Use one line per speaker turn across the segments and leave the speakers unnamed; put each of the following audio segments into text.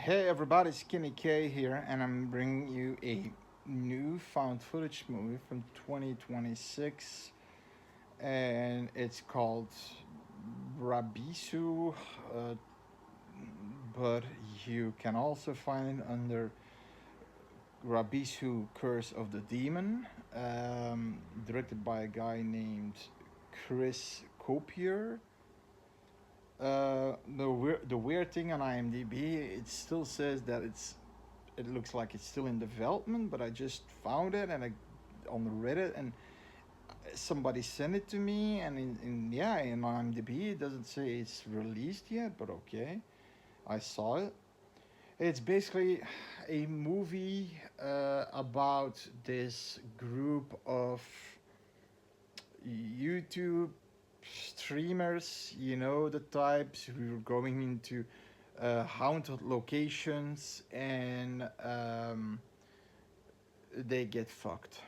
Hey everybody, Skinny K here, and I'm bringing you a new found footage movie from 2026, and it's called Rabisu, uh, but you can also find it under Rabisu Curse of the Demon, directed by a guy named Chris Copier. The weird thing on IMDb, it still says that it looks like it's still in development, but I just found it and I on Reddit and somebody sent it to me, and in IMDb it doesn't say it's released yet, but okay, I saw it. It's basically a movie about this group of YouTube streamers, you know, the types who are going into haunted locations and they get fucked.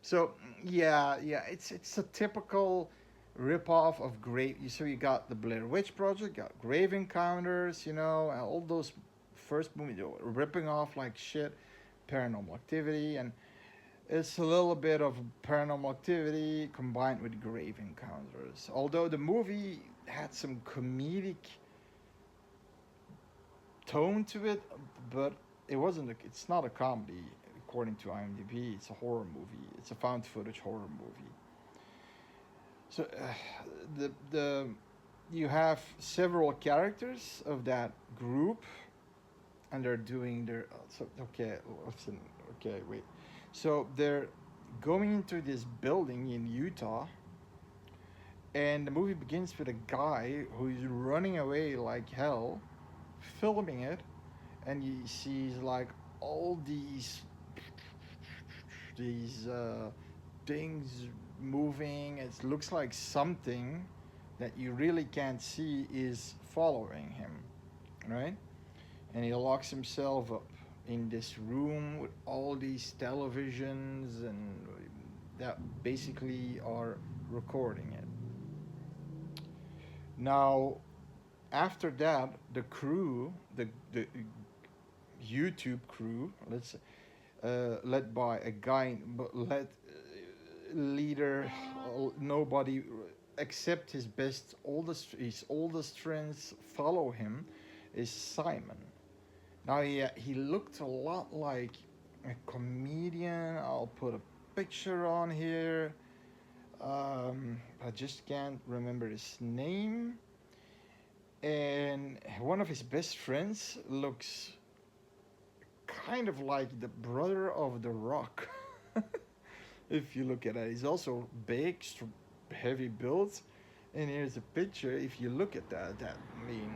So yeah, it's a typical rip-off of Grave. So you got the Blair Witch Project, got Grave Encounters, you know, and all those first movies ripping off like shit, Paranormal Activity, and it's a little bit of Paranormal Activity combined with Grave Encounters. Although the movie had some comedic tone to it, but it wasn't. It's not a comedy according to IMDb. It's a horror movie. It's a found footage horror movie. So the you have several characters of that group, and they're doing their. So okay, listen. Okay, wait. So they're going into this building in Utah, and the movie begins with a guy who's running away like hell, filming it, and he sees like all these things moving. It looks like something that you really can't see is following him, right? And he locks himself up in this room with all these televisions and that basically are recording it. Now, after that, the crew, the YouTube crew, let's say, led by a guy, but led leader, nobody except his oldest friends follow him, is Simon. Now he looked a lot like a comedian. I'll put a picture on here. I just can't remember his name. And one of his best friends looks kind of like the brother of The Rock. If you look at it, he's also big, heavy built. And here's a picture. If you look at that I mean,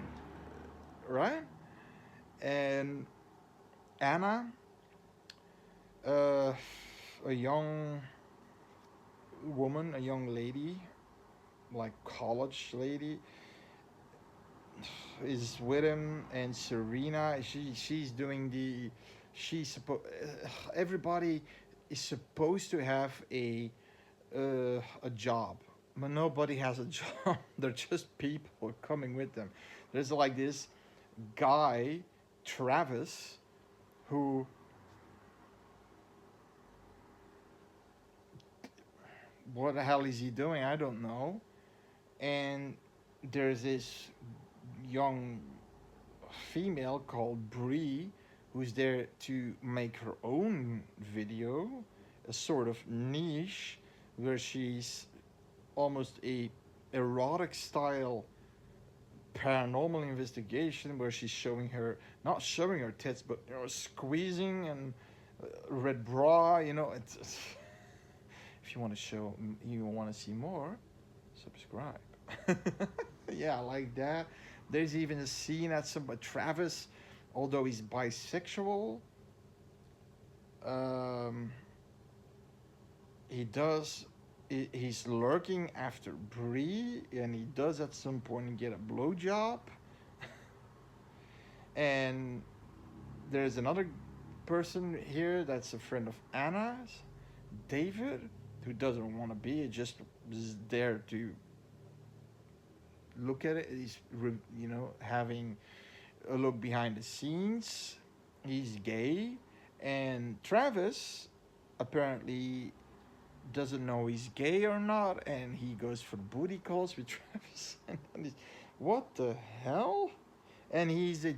right? And Anna, uh, a young woman, a young lady, like college lady, is with him, and Serena, she's doing the, she's supposed. Everybody is supposed to have a job, but nobody has a job. They're just people coming with them. There's like this guy, Travis, who what the hell is he doing? I don't know. And there's this young female called Bree who's there to make her own video, a sort of niche where she's almost a erotic style paranormal investigation where she's showing her, not showing her tits, but you know, squeezing and red bra, you know, it's if you want to show, you want to see more, subscribe. Yeah, like that. There's even a scene at some Travis, although he's bisexual, um, he does. He's lurking after Bree, and he does at some point get a blowjob. And there's another person here that's a friend of Anna's, David, who doesn't want to be, just is there to look at it. He's, you know, having a look behind the scenes. He's gay, and Travis apparently doesn't know he's gay or not, and he goes for booty calls with Travis. And he's, what the hell? And he's a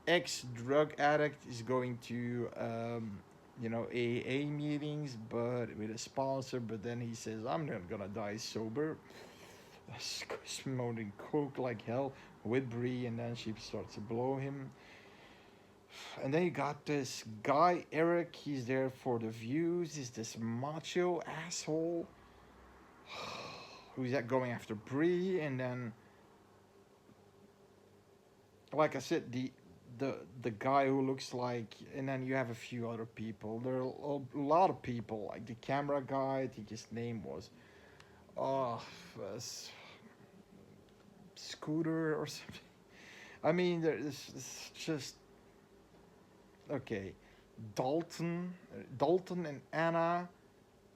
ex-drug addict. Is going to AA meetings, but with a sponsor. But then he says, "I'm not gonna die sober." Smoking coke like hell with Bree, and then she starts to blow him. And then you got this guy Eric. He's there for the views. He's this macho asshole who's going after Bree, and then, like I said, the guy who looks like, and then you have a few other people. There are a lot of people, like the camera guy. I think his name was, oh, Scooter or something. I mean, there's just okay. Dalton and Anna,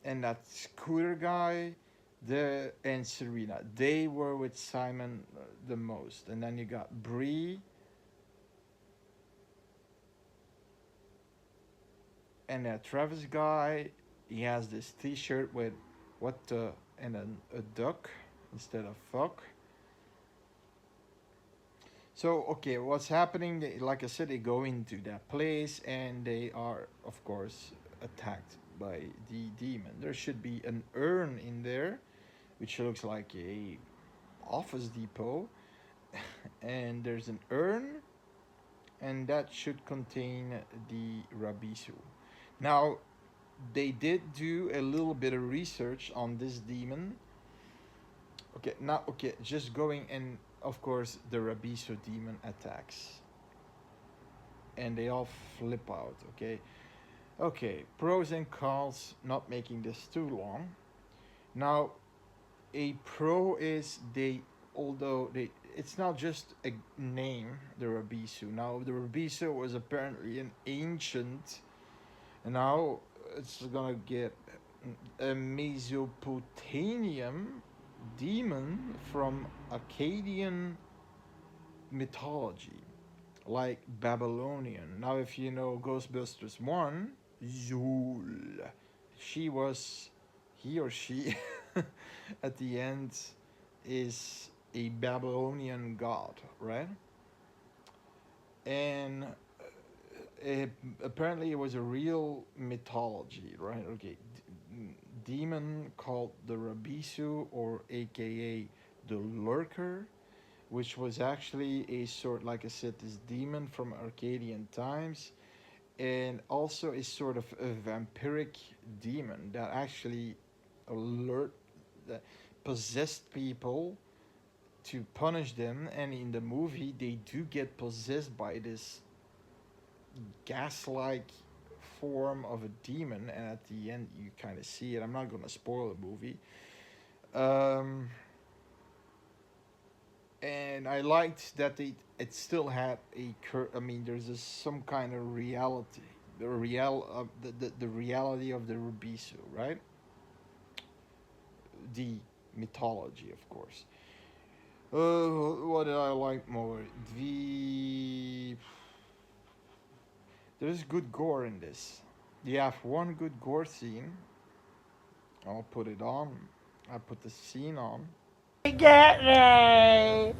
and that Scooter guy, and Serena. They were with Simon the most, and then you got Bree and that Travis guy. He has this T-shirt with what and a duck instead of fuck. So okay, what's happening? Like I said, they go into that place and they are, of course, attacked by the demon. There should be an urn in there, which looks like a office depot, and there's an urn, and that should contain the Rabisu. Now, they did do a little bit of research on this demon. Okay, now okay, just going, and of course the Rabiso demon attacks, and they all flip out. Okay, okay. Pros and cons. Not making this too long. Now, a pro is although it's not just a name, the Rabisu. Now the Rabisu was apparently an ancient, and now it's gonna get a Mesopotamian demon from Akkadian mythology, like Babylonian. Now, if you know Ghostbusters 1, Zul, she was, he or she, at the end, is a Babylonian god, right? And apparently it was a real mythology, right? Okay, demon called the Rabisu, or AKA the Lurker, which was actually a sort, like I said, this demon from Arcadian times, and also a sort of a vampiric demon that actually alert, that possessed people to punish them. And in the movie, they do get possessed by this gas-like form of a demon, and at the end you kind of see it. I'm not going to spoil the movie. And I liked that it still had I mean, there's some kind of reality, the reality of the Rubisu, right? The mythology, of course. What did I like more? There's good gore in this. You have one good gore scene. I'll put it on. I put the scene on.
Get me!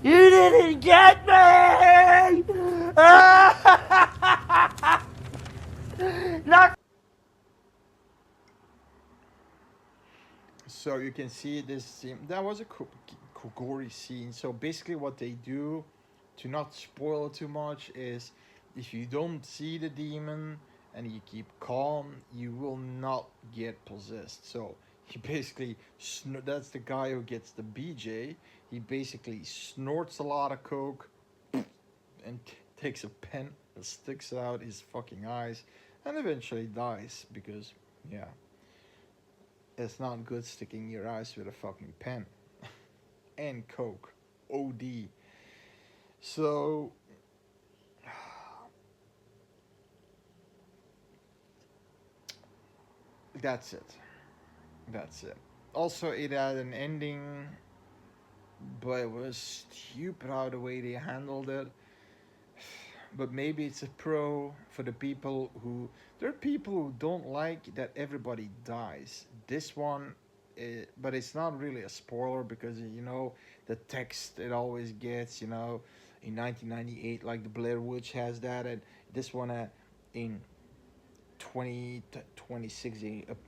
You didn't get me! Not.
So you can see this scene. That was a gory scene. So basically, what they do, to not spoil too much, is if you don't see the demon and you keep calm, you will not get possessed. So he basically that's the guy who gets the BJ. He basically snorts a lot of coke and takes a pen and sticks out his fucking eyes, and eventually dies because, yeah, it's not good sticking your eyes with a fucking pen and coke. OD. So that's it. That's it. Also, it had an ending but it was stupid how the way they handled it. But maybe it's a pro for the people who, there are people who don't like that everybody dies. This one, but it's not really a spoiler because the text it always gets. In 1998, like the Blair Witch has that, and this one in 2026,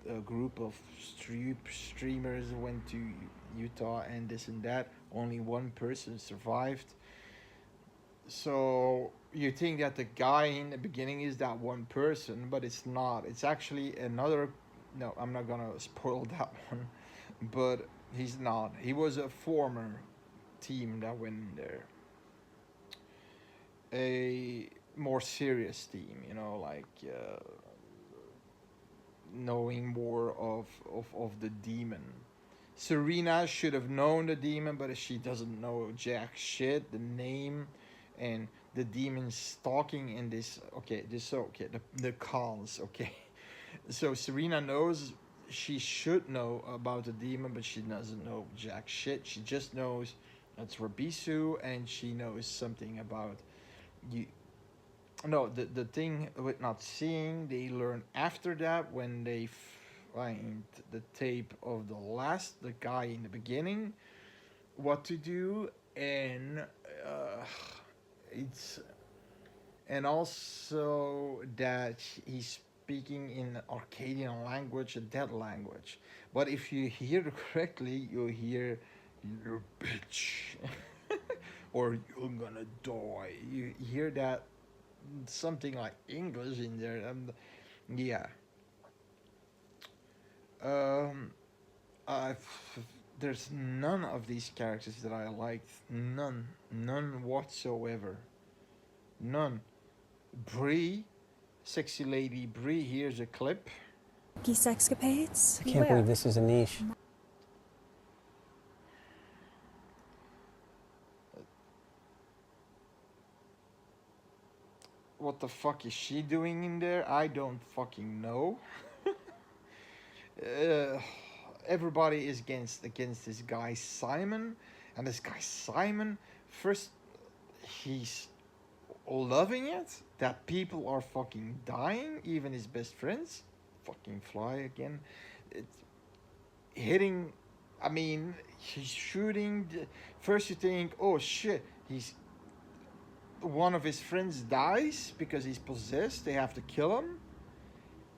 a group of streamers went to Utah and this and that. Only one person survived, so you think that the guy in the beginning is that one person, but it's not. It's actually another. No, I'm not gonna spoil that one, but he's not. He was a former team that went in there, a more serious team. Like knowing more of the demon. Serena should have known the demon, but she doesn't know jack shit. The name and the demon stalking in this. Okay, this okay. The cons. Okay, so Serena knows she should know about the demon, but she doesn't know jack shit. She just knows it's Rabisu, and she knows something about you. No, the thing with not seeing, they learn after that when they find the tape of the guy in the beginning, what to do, and it's and also that he's speaking in Arcadian language, a dead language. But if you hear it correctly, you hear "you bitch" or "you're gonna die." You hear that something like English in there. Yeah. Um, I've, there's none of these characters that I liked. None whatsoever. None. Bree, sexy lady Bree. Here's a clip.
Sexcapades?
I can't believe this is a niche.
What the fuck is she doing in there? I don't fucking know. uh, Everybody is against this guy Simon, and this guy Simon, first he's loving it that people are fucking dying, even his best friends. Fucking fly again. It's hitting. I mean, he's shooting. First you think, oh shit, he's one of his friends dies because he's possessed. They have to kill him,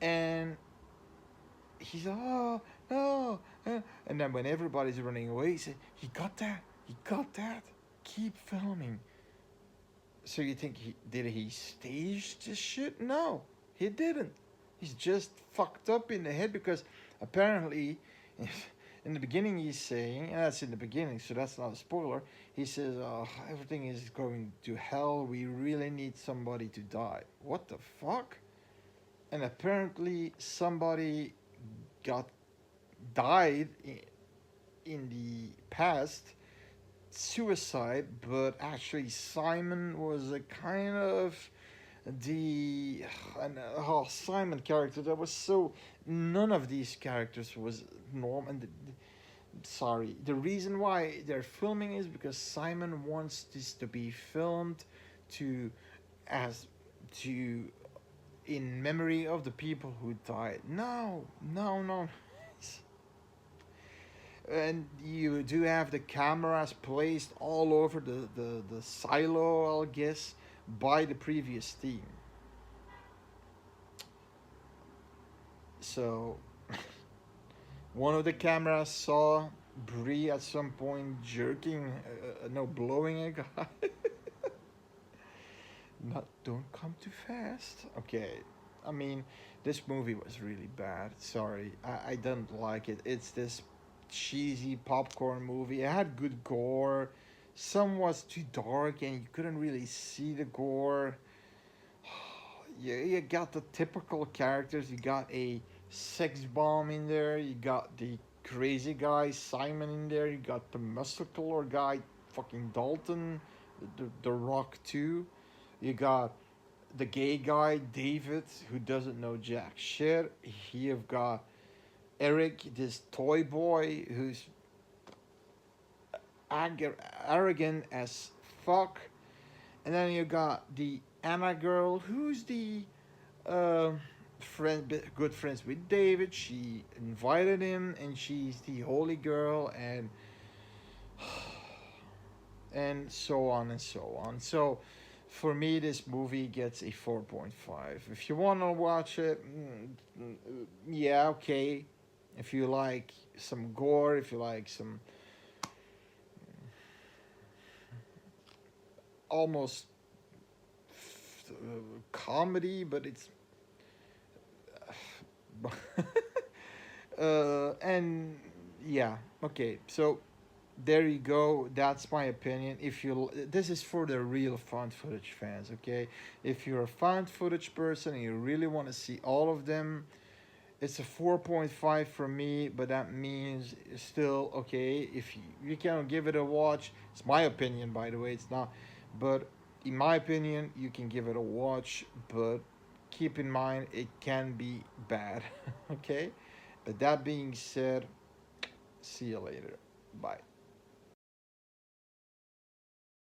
and he's oh no, and then when everybody's running away, he said, he got that. Keep filming. So you think he stage this shit? No, he didn't. He's just fucked up in the head because apparently, in the beginning he's saying, and that's in the beginning, so that's not a spoiler. He says, "Oh, everything is going to hell. We really need somebody to die." What the fuck? And apparently somebody got died in the past, suicide, but actually Simon was a kind of the Simon character that was so, none of these characters was normal. And sorry, the reason why they're filming is because Simon wants this to be filmed to as to in memory of the people who died. No. And you do have the cameras placed all over the silo, I'll guess, by the previous team. So one of the cameras saw Bree at some point jerking, no, blowing a guy. Not, don't come too fast. Okay, I mean, this movie was really bad. Sorry, I don't like it. It's this cheesy popcorn movie. It had good gore. Some was too dark and you couldn't really see the gore. You got the typical characters. You got a sex bomb in there. You got the crazy guy Simon in there. You got the muscular guy, fucking Dalton, the Rock too. You got the gay guy David who doesn't know jack shit. You've got Eric, this toy boy who's arrogant as fuck. And then you got the Anna girl, who's the uh, good friends with David. She invited him, and she's the holy girl, and so on and so on. So, for me, this movie gets a 4.5. If you want to watch it, yeah, okay. If you like some gore, if you like some almost comedy, but it's and yeah, okay. So there you go. That's my opinion. If you this is for the real found footage fans, okay? If you're a found footage person and you really want to see all of them, it's a 4.5 for me, but that means still okay. If you can give it a watch, it's my opinion, by the way. It's not, but in my opinion, you can give it a watch, but keep in mind it can be bad. Okay. But that being said, see you later. Bye.